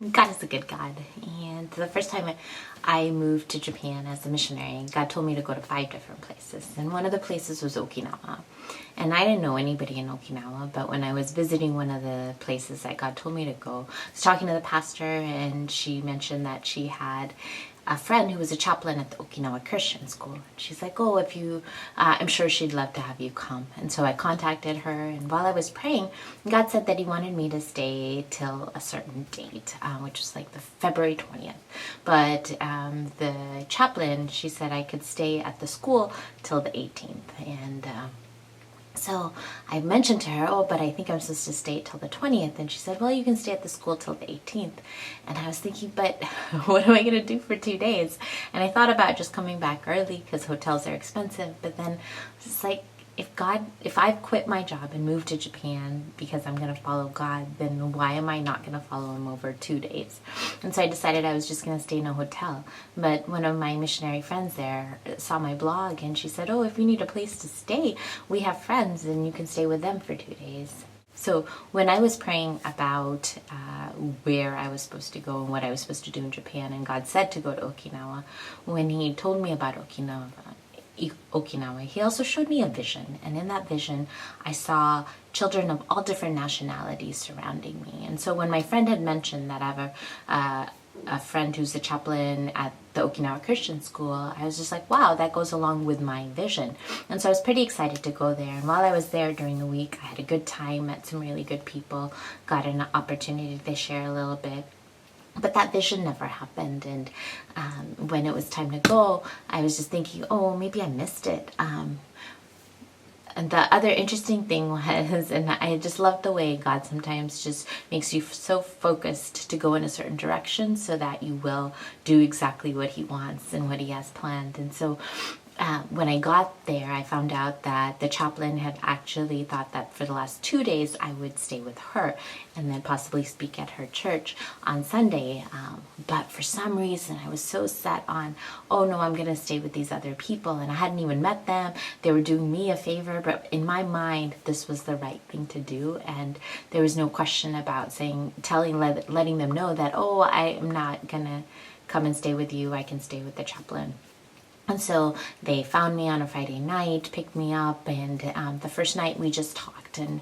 God is a good God. And the first time I moved to Japan as a missionary, God told me to go to 5 different places. And one of the places was Okinawa. And I didn't know anybody in Okinawa, but when I was visiting one of the places that God told me to go, I was talking to the pastor, and she mentioned that she had a friend who was a chaplain at the Okinawa Christian school. She's like, oh, if you, I'm sure she'd love to have you come. And so I contacted her, and while I was praying, God said that he wanted me to stay till a certain date, which was like the February 20th. But the chaplain, she said I could stay at the school till the 18th. And so I mentioned to her, oh, but I think I'm supposed to stay till the 20th. And she said, well, you can stay at the school till the 18th. And I was thinking, but what am I going to do for 2 days? And I thought about just coming back early because hotels are expensive. But then it's like, if I've quit my job and moved to Japan because I'm going to follow God, then why am I not going to follow him over 2 days? And so I decided I was just going to stay in a hotel. But one of my missionary friends there saw my blog, and she said, oh, if you need a place to stay, we have friends and you can stay with them for 2 days. So when I was praying about where I was supposed to go and what I was supposed to do in Japan, and God said to go to Okinawa, when he told me about Okinawa, he also showed me a vision, and in that vision I saw children of all different nationalities surrounding me. And so when my friend had mentioned that I have a friend who's a chaplain at the Okinawa Christian school, I was just like, wow, that goes along with my vision. And so I was pretty excited to go there. And while I was there during the week, I had a good time, met some really good people, got an opportunity to share a little bit. But that vision never happened. And when it was time to go, I was just thinking, oh, maybe I missed it. And the other interesting thing was, and I just love the way God sometimes just makes you so focused to go in a certain direction so that you will do exactly what he wants and what he has planned. And so when I got there, I found out that the chaplain had actually thought that for the last 2 days I would stay with her and then possibly speak at her church on Sunday. But for some reason, I was so set on, oh no, I'm going to stay with these other people. And I hadn't even met them. They were doing me a favor. But in my mind, this was the right thing to do. And there was no question about letting them know that, oh, I am not going to come and stay with you. I can stay with the chaplain. And so they found me on a Friday night, picked me up, and the first night we just talked and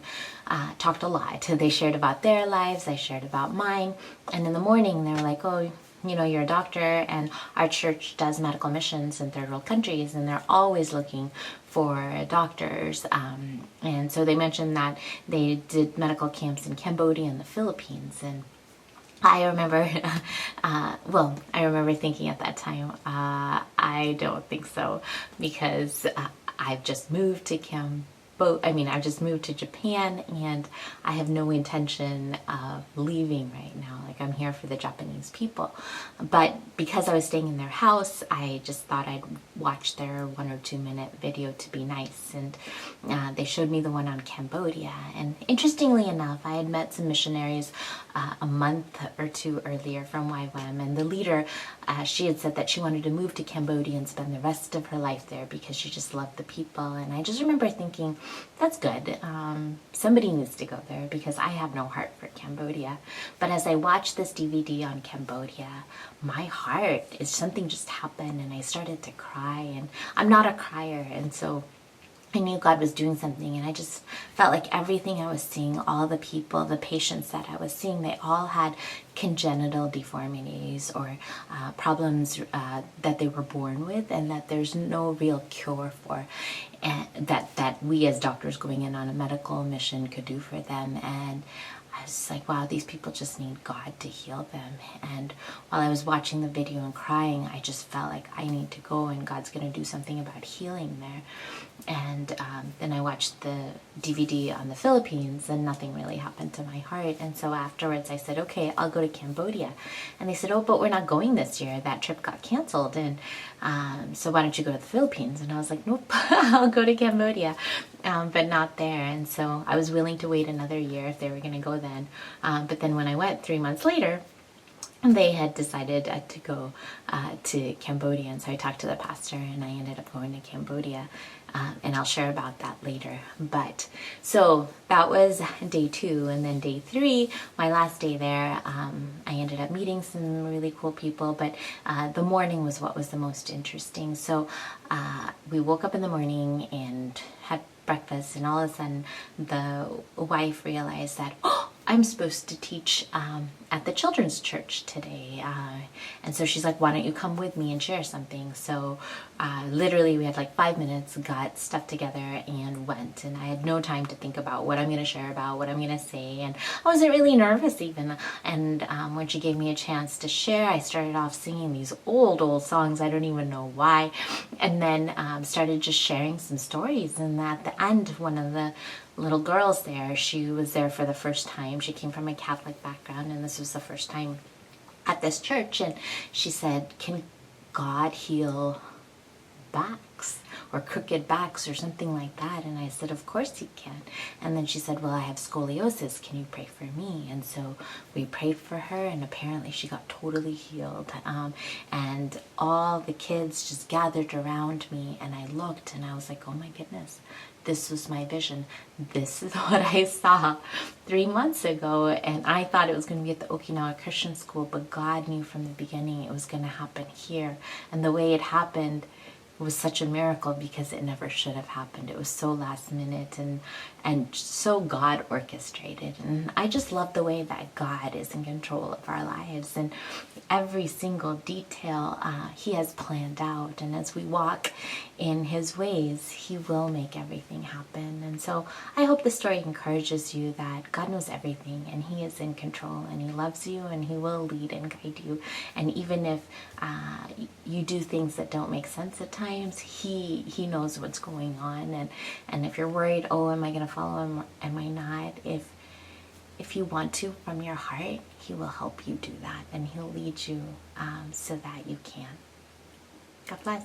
talked a lot. They shared about their lives, I shared about mine, and in the morning they were like, oh, you know, you're a doctor, and our church does medical missions in third world countries, and they're always looking for doctors. And so they mentioned that they did medical camps in Cambodia and the Philippines, and I remember, I remember thinking at that time, I don't think so, because I've just moved to I've just moved to Japan, and I have no intention of leaving right now. Like, I'm here for the Japanese people. But because I was staying in their house, I just thought I'd watch their 1 or 2 minute video to be nice. And they showed me the one on Cambodia. And interestingly enough, I had met some missionaries a month or two earlier from YWAM, and the leader, she had said that she wanted to move to Cambodia and spend the rest of her life there because she just loved the people. And I just remember thinking, that's good. Somebody needs to go there because I have no heart for Cambodia. But as I watched this DVD on Cambodia, my heart, something just happened, and I started to cry. And I'm not a crier, and so I knew God was doing something, and I just felt like everything I was seeing, all the people, the patients that I was seeing, they all had congenital deformities or problems that they were born with, and that there's no real cure for, and that we as doctors going in on a medical mission could do for them. And I was like, wow, these people just need God to heal them. And while I was watching the video and crying, I just felt like I need to go, and God's going to do something about healing there. And then I watched the DVD on the Philippines, and nothing really happened to my heart. And so afterwards I said, okay, I'll go to Cambodia. And they said, oh, but we're not going this year. That trip got canceled. And so why don't you go to the Philippines? And I was like, nope, I'll go to Cambodia, but not there. And so I was willing to wait another year if they were going to go then. But then when I went 3 months later, they had decided to go to Cambodia, and so I talked to the pastor, and I ended up going to Cambodia. and I'll share about that later. But so that was day 2, and then day 3, my last day there, I ended up meeting some really cool people, but the morning was what was the most interesting. So we woke up in the morning and had breakfast, and all of a sudden the wife realized that, oh, I'm supposed to teach at the children's church today. And so she's like, why don't you come with me and share something? So literally we had like 5 minutes, got stuff together and went. And I had no time to think about what I'm going to share about, what I'm going to say. And I wasn't really nervous even. And when she gave me a chance to share, I started off singing these old songs. I don't even know why. And then started just sharing some stories. And at the end, one of the little girls there, she was there for the first time. She came from a Catholic background, and this was the first time at this church. And she said, can God heal backs or crooked backs or something like that? And I said, of course he can. And then she said, well, I have scoliosis, can you pray for me? And so we prayed for her, and apparently she got totally healed. And all the kids just gathered around me, and I looked and I was like, oh my goodness, this was my vision. This is what I saw 3 months ago. And I thought it was going to be at the Okinawa Christian School, but God knew from the beginning it was going to happen here. And the way it happened was such a miracle, because it never should have happened. It was so last minute and so God orchestrated. And I just love the way that God is in control of our lives, and every single detail he has planned out. And as we walk in his ways, he will make everything happen. And so I hope the story encourages you that God knows everything, and he is in control, and he loves you, and he will lead and guide you. And even if you do things that don't make sense at times, he knows what's going on. And if you're worried, oh, am I going to follow him? Am I not? If you want to from your heart, he will help you do that, and he'll lead you so that you can. God bless.